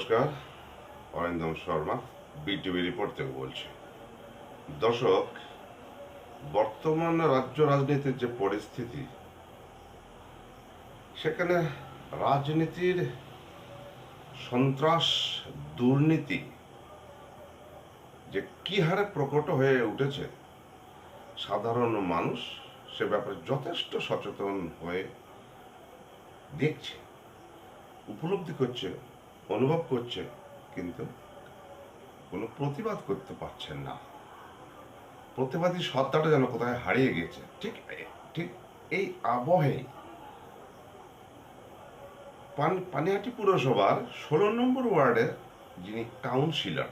নমস্কার, Arindam Sharma BTV report থেকে বলছি। দর্শক, বর্তমান রাজ্য রাজনীতির যে পরিস্থিতি, সেখানে রাজনীতির সন্ত্রাস, দুর্নীতি যে কি হারে প্রকট হয়ে উঠেছে, সাধারণ মানুষ সে ব্যাপারে যথেষ্ট সচেতন হয়ে দেখছে, উপলব্ধি করছে, অনুভব করছে, কিন্তু কোনো প্রতিবাদ করতে পারছেন না। প্রতিবাদী সত্তাটা যেন কোথায় হারিয়ে গেছে। ঠিক ঠিক এই আবহে পানিহাটি পুরসভার 16 নম্বর ওয়ার্ডের যিনি কাউন্সিলর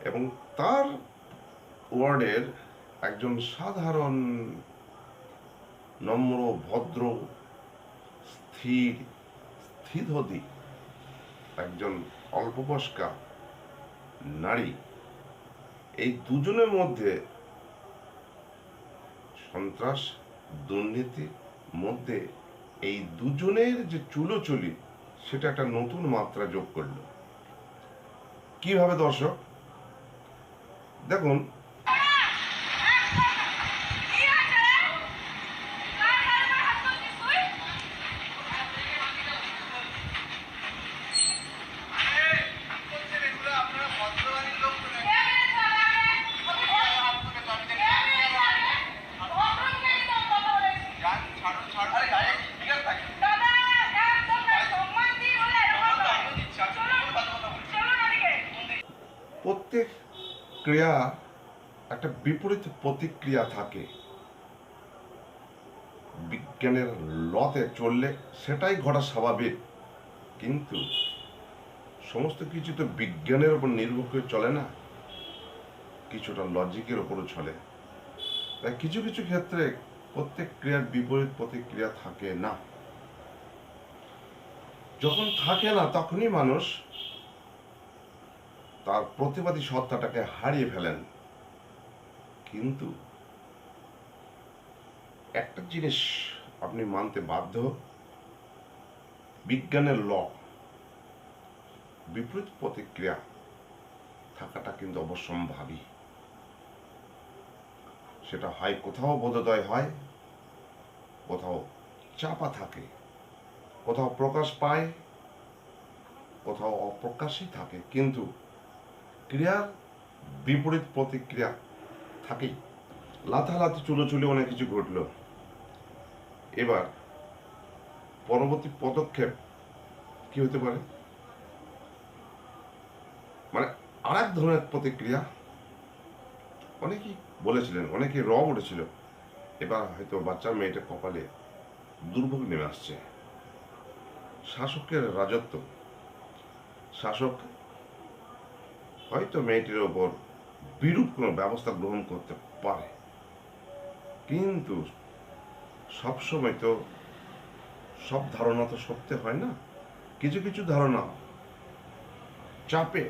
এবং তার ওয়ার্ডের একজন সাধারণ নম্র, ভদ্র, স্থিতধী একজন অল্পবয়স্কা নারী, এই দুজনের মধ্যে সন্ত্রাস, দুর্নীতির মধ্যে এই দুজনের যে চুলোচুলি, সেটা একটা নতুন মাত্রা যোগ করলো। কিভাবে দর্শক দেখুন, প্রত্যেক ক্রিয়া একটা বিপরীত প্রতিক্রিয়া থাকে। বিজ্ঞানের লতে চললে সেটাই ঘটা স্বাভাবিক, কিন্তু সমস্ত কিছু তো বিজ্ঞানের উপর নির্ভর করে চলে না, কিছুটা লজিকের উপরও চলে। তাই কিছু কিছু ক্ষেত্রে প্রত্যেক ক্রিয়ার বিপরীত প্রতিক্রিয়া থাকে না। যখন থাকে না, তখনই মানুষ তার প্রতিবাদী সত্তাটাকে হারিয়ে ফেলেন। কিন্তু একটা জিনিস আপনি মানতে বাধ্য, বিজ্ঞানের ল, বিপরীত প্রতিক্রিয়া থাকাটা কিন্তু অবশ্যম্ভাবী। সেটা হয় কোথাও বোধোদয় হয়, কোথাও চাপা থাকে, কোথাও প্রকাশ পায়, কোথাও অপ্রকাশই থাকে, কিন্তু ক্রিয়ার বিপরীত প্রতিক্রিয়া থাকেই। লাথালাথি, চুলোচুলি অনেক কিছু ঘটল। এবার পরবর্তী পদক্ষেপ কি হতে পারে, মানে আর এক ধরনের প্রতিক্রিয়া। অনেকেই বলেছিলেন, অনেকেই রব উঠেছিল, এবার হয়তো বাচ্চা মেয়েটার কপালে দুর্ভোগ নেমে আসছে। শাসকের রাজত্ব, শাসক হয়তো মেয়েটির ওপর বিরূপ কোনো ব্যবস্থা গ্রহণ করতে পারে, কিন্তু সবসময় তো সব ধারণা তো সত্য হয় না। কিছু কিছু ধারণা চাপে,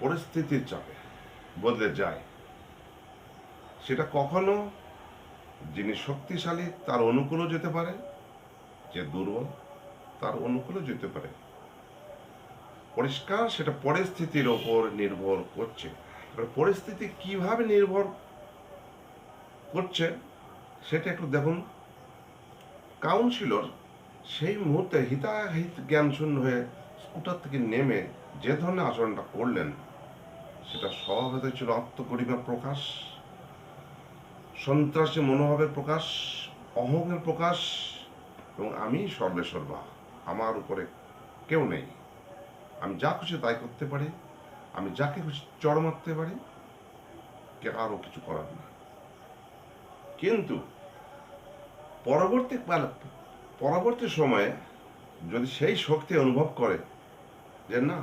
পরিস্থিতির চাপে বদলে যায়। সেটা কখনো যিনি শক্তিশালী তার অনুকূলও যেতে পারে, যে দুর্বল তার অনুকূলও যেতে পারে। পরিষ্কার সেটা পরিস্থিতির ওপর নির্ভর করছে। পরিস্থিতি কিভাবে নির্ভর করছে সেটা একটু দেখুন। কাউন্সিলর সেই মুহূর্তে হিতাহিত জ্ঞান শূন্য হয়ে স্কুটার থেকে নেমে যে ধরনের আচরণটা করলেন, সেটা স্বভাবত ছিল আত্মগরিমার প্রকাশ, সন্ত্রাসী মনোভাবের প্রকাশ, অহংের প্রকাশ, এবং আমি সর্বেসর্বা, আমার উপরে কেউ নেই, আমি যা খুশি তাই করতে পারি, আমি যাকে খুশি চড় মারতে পারি, কে আরও কিছু করার নেই। কিন্তু পরবর্তী সময়ে যদি সেই শক্তি অনুভব করে যে না,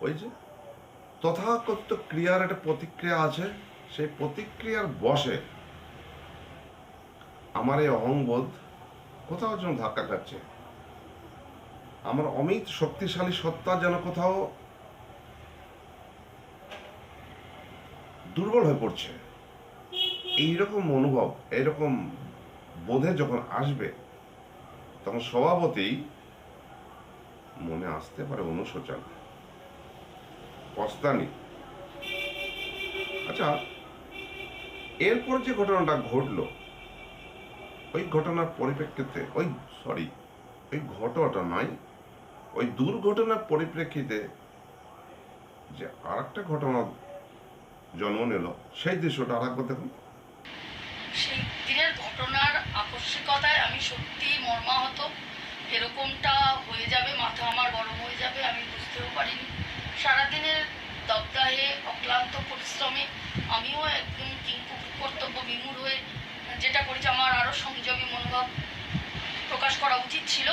ওই যে তথাকথিত ক্রিয়ার একটা প্রতিক্রিয়া আছে, সেই প্রতিক্রিয়ার বশে আমার এই অহংবোধ কোথাও যেন ধাক্কা খাচ্ছে, আমার অমিত শক্তিশালী সত্তা যেন কোথাও দুর্বল হয়ে পড়ছে, এইরকম অনুভব, এইরকম বোধে যখন আসবে, তখন স্বভাবতই মনে আসতে পারে অনুশোচনা, পস্তানি। আচ্ছা, এরপর যে ঘটনাটা ঘটলো, ওই ঘটনার পরিপ্রেক্ষিতে ওই ঘটনাটা নয়, ওই দুর্ঘটনার পরিপ্রেক্ষিতে যে আর একটা ঘটনা জন্ম নিল, সেই দৃশ্যটা আর একবার দেখুন। সেই দিনের ঘটনার আকস্মিকতায় আমি সত্যি মর্মাহত। এরকমটা হয়ে যাবে, মাথা আমার গরম হয়ে যাবে, আমি বুঝতেও পারিনি। সারাদিনের দবদাহে অক্লান্ত পরিশ্রমে আমিও একদম কর্তব্য বিমূঢ় হয়ে যেটা করেছি, আমার আরও সংযমী মনোভাব প্রকাশ করা উচিত ছিল।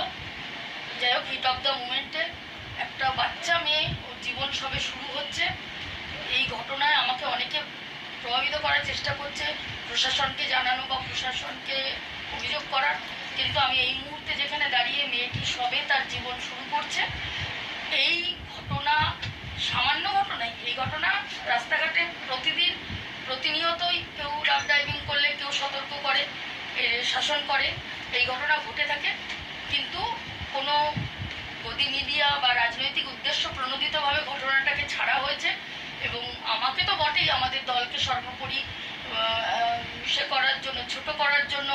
যাই হোক, হিট অফ দ্য মুমেন্টে একটা বাচ্চা মেয়ে, ওর জীবন সবে শুরু হচ্ছে। এই ঘটনায় আমাকে অনেকে প্রভাবিত করার চেষ্টা করছে, প্রশাসনকে জানানো বা প্রশাসনকে অভিযোগ করার। কিন্তু আমি এই মুহূর্তে যেখানে দাঁড়িয়ে, মেয়েটি সবে তার জীবন শুরু করছে। এই ঘটনা সামান্য ঘটনাই, এই ঘটনা রাস্তাঘাটে প্রতিনিয়তই কেউ রাফ ড্রাইভিং করলে কেউ সতর্ক করে, শাসন করে, এই ঘটনা ঘটে থাকে। কিন্তু কোনো গদি মিডিয়া বা রাজনৈতিক উদ্দেশ্য প্রণোদিতভাবে ঘটনাটাকে ছাড়া হয়েছে। এবং আমাকে তো বটেই, আমাদের দলকে সর্বোপরি সে করার জন্য, ছোট করার জন্য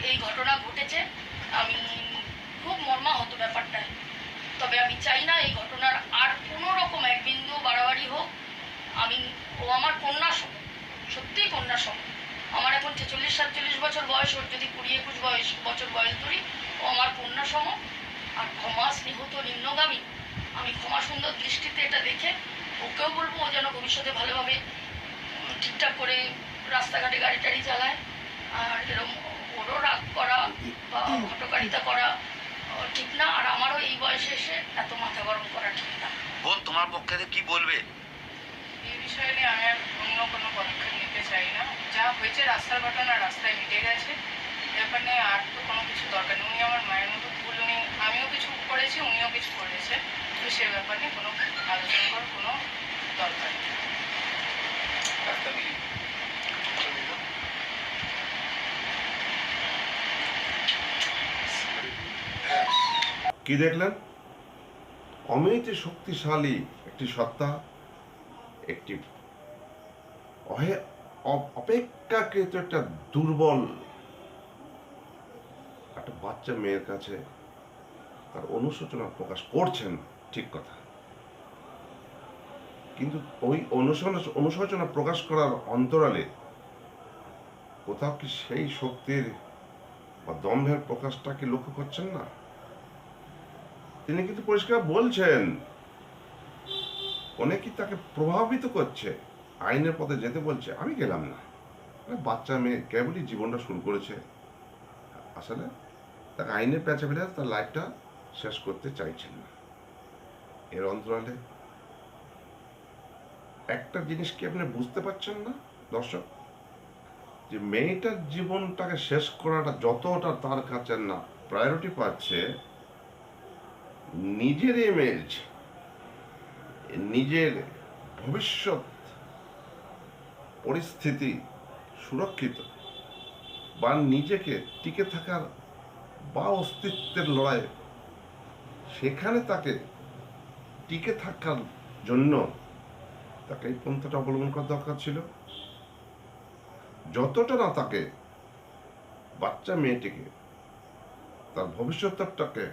এই ঘটনা ঘটেছে। আমি খুব মর্মাহত ব্যাপারটায়। তবে আমি চাই না এই ঘটনার আর কোনো রকম এক বিন্দু বাড়াবাড়ি হোক। ও আমার কন্যা সম, সত্যিই কন্যা সম। আমার এখন 46-47 বছর বয়স, ওর যদি 20-21 বছর বয়স ধরি, ও আমার কন্যা সম। আর ক্ষমা স্নেহত নিম্নগামী, আমি ক্ষমা সুন্দর দৃষ্টিতে এটা দেখে ওকেও বলবো ও যেন ভবিষ্যতে ভালোভাবে ঠিকঠাক করে রাস্তাঘাটে গাড়ি টাড়ি চালায়। আর এরকম ওরও রাগ করা বা হটকারিতা করা ঠিক না। আর আমারও এই বয়সে এসে এত মাথা গরম করা ঠিক না। বোন, তোমার পক্ষে কি বলবে? এই বিষয়ে নিয়ে আমি আর অন্য কোনো পদক্ষেপ নিতে চাই না। যা হয়েছে রাস্তার ঘটনা রাস্তায় মিটে গেছে। ব্যাপার নিয়ে আর তো কোনো কিছু দরকার নেই। উনি আমার মায়ের মতো ভুল, আমিও কিছু করেছি, উনিও কিছু করেছে। তো সে ব্যাপার নিয়ে কোনো আলোচনা করার কোনো দরকার নেই। কি দেখলেন? অমিত শক্তিশালী একটি সত্তা, একটি অপেক্ষাকৃত একটা দুর্বল একটা বাচ্চা মেয়ের কাছে তার অনুশোচনা প্রকাশ করছেন, ঠিক কথা। কিন্তু ওই অনুশোচনা প্রকাশ করার অন্তরালে কোথাও কি সেই শক্তির বা দম্ভের প্রকাশটা কি লক্ষ্য করছেন না? তিনি কিন্তু পরিষ্কার বলছেন, অনেকেই তাকে প্রভাবিত করছে, আইনের পথে যেতে বলছে। আমি গেলাম না, বাচ্চা মেয়ে কেবলই জীবনটা শুরু করেছে, আসলে তাকে আইনের প্যাঁচে ফেলে তার লাইফটা শেষ করতে চাইছেন না। এর অন্তরালে একটা জিনিস কি আপনি বুঝতে পারছেন না দর্শক, যে মেয়েটার জীবনটাকে শেষ করাটা যতটা তার কাছে না প্রায়োরিটি পাচ্ছে, নিজের ইমেজ, নিজের ভবিষ্যৎ পরিস্থিতি সুরক্ষিত বা নিজেকে টিকে থাকার বা অস্তিত্বের লড়াই, সেখানে তাকে টিকে থাকার জন্য তাকে এই পন্থাটা অবলম্বন করা দরকার ছিল। যতটা না তাকে বাচ্চা মেয়েটিকে তার ভবিষ্যৎটাকে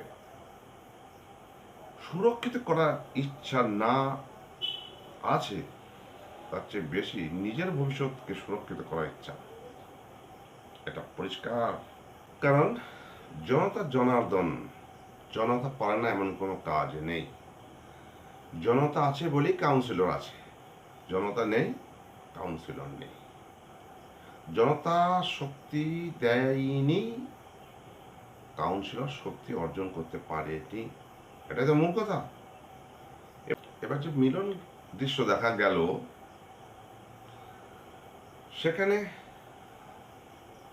সুরক্ষিত করার ইচ্ছা না আছে, তার চেয়ে বেশি নিজের ভবিষ্যৎকে সুরক্ষিত করার ইচ্ছা, এটা পরিষ্কার। কারণ জনতা জনার্দন, জনতা পারে না এমন কোনো কাজ নেই। জনতা আছে বলেই কাউন্সিলর আছে, জনতা নেই কাউন্সিলর নেই। জনতা শক্তি দেয়নি, কাউন্সিলর শক্তি অর্জন করতে পারেনি, এটাই তো মূল কথা। এবার যে মিলন দৃশ্য দেখা গেল, সেখানে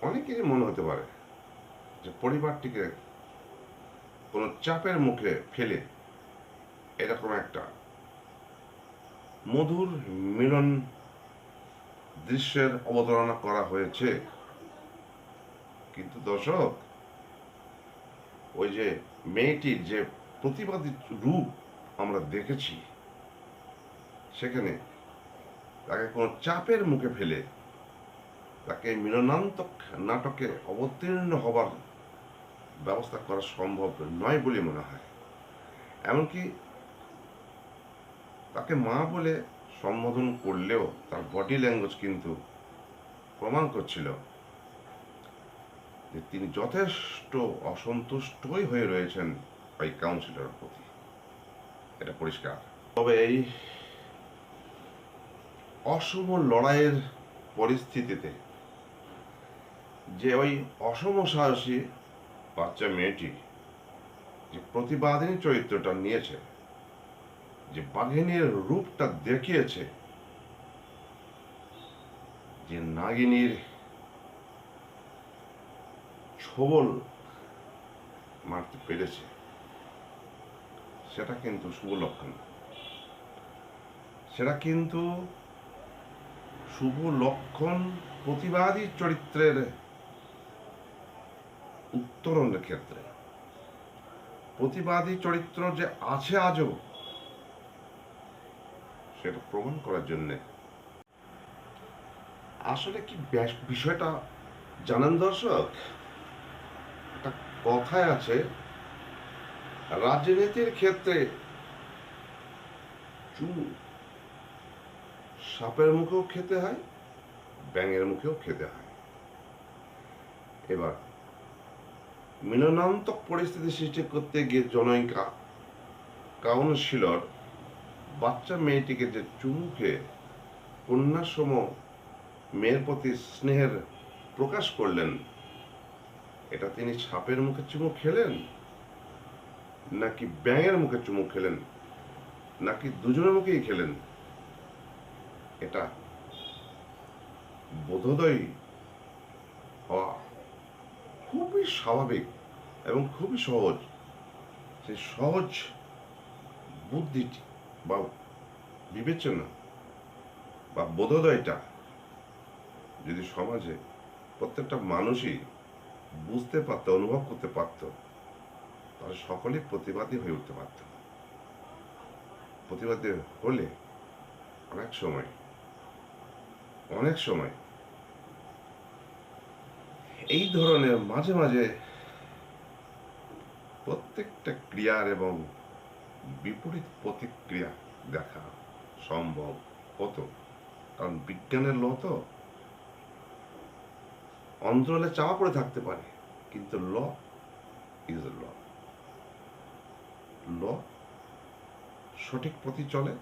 অনেকেরই মনে হতে পারে যে পরিবারটিকে কোনো চাপের মুখে ফেলে এরকম একটা মধুর মিলন দৃশ্যের অবতারণা করা হয়েছে। কিন্তু দর্শক, ওই যে মেয়েটির যে প্রতিবাদী রূপ আমরা দেখেছি, সেখানে তাকে কোনো চাপের মুখে ফেলে তাকে মিলনান্তক নাটকে অবতীর্ণ হবার ব্যবস্থা করা সম্ভব নয় বলে মনে হয়। এমনকি তাকে মা বলে সম্বোধন করলেও তার বডি ল্যাঙ্গুয়েজ কিন্তু প্রমাণ করছিল যে তিনি যথেষ্ট অসন্তুষ্টই হয়ে রয়েছেন ওই কাউন্সিলরের প্রতি, এটা পরিষ্কার। তবে এই অসম লড়াইয়ের পরিস্থিতিতে যে ওই অসম সাহসী বাচ্চা মেয়েটি যে প্রতিবাদিনী চরিত্রটা নিয়েছে, যে বাঘিনীর রূপটা দেখিয়েছে, যে নাগিনীর ছোবল মারতে পেরেছে, সেটা কিন্তু শুভ লক্ষণ। সেটা কিন্তু শুভ লক্ষণ প্রতিবাদী চরিত্রের উত্তরণের ক্ষেত্রে। প্রতিবাদী চরিত্র যে আছে আজও, সেটা প্রমাণ করার জন্যে আসলে কি বিষয়টা জানেন দর্শক, একটা কথায় আছে, রাজনীতির ক্ষেত্রে চুমু সাপের মুখেও খেতে হয়, ব্যাঙের মুখেও খেতে হয়। এবার মিলনান্তক পরিস্থিতি সৃষ্টি করতে গিয়ে জনৈক কাউন্সিলর বাচ্চা মেয়েটিকে যে চুমু খেয়ে কন্যার সম মেয়ের প্রতি স্নেহের প্রকাশ করলেন, এটা তিনি সাপের মুখে চুমু খেলেন, নাকি ব্যাঙের মুখে চুমু খেলেন, নাকি দুজনের মুখেই খেলেন, এটা বোধোদয় হওয়া খুবই স্বাভাবিক এবং খুবই সহজ। সেই সহজ বুদ্ধিটি বা বিবেচনা বা বোধোদয়টা যদি সমাজে প্রত্যেকটা মানুষই বুঝতে পারত, অনুভব করতে পারত, তাহলে সকলেই প্রতিবাদী হয়ে উঠতে পারত। প্রতিবাদী হলে অনেক সময় এই ধরনের মাঝে মাঝে প্রত্যেকটা ক্রিয়ার এবং বিপরীত প্রতিক্রিয়া দেখা সম্ভব হতো। কারণ বিজ্ঞানের ল তো অন্তরালে চাপা পড়ে থাকতে পারে, কিন্তু ল ইজ ল, সঠিক পথে চলে,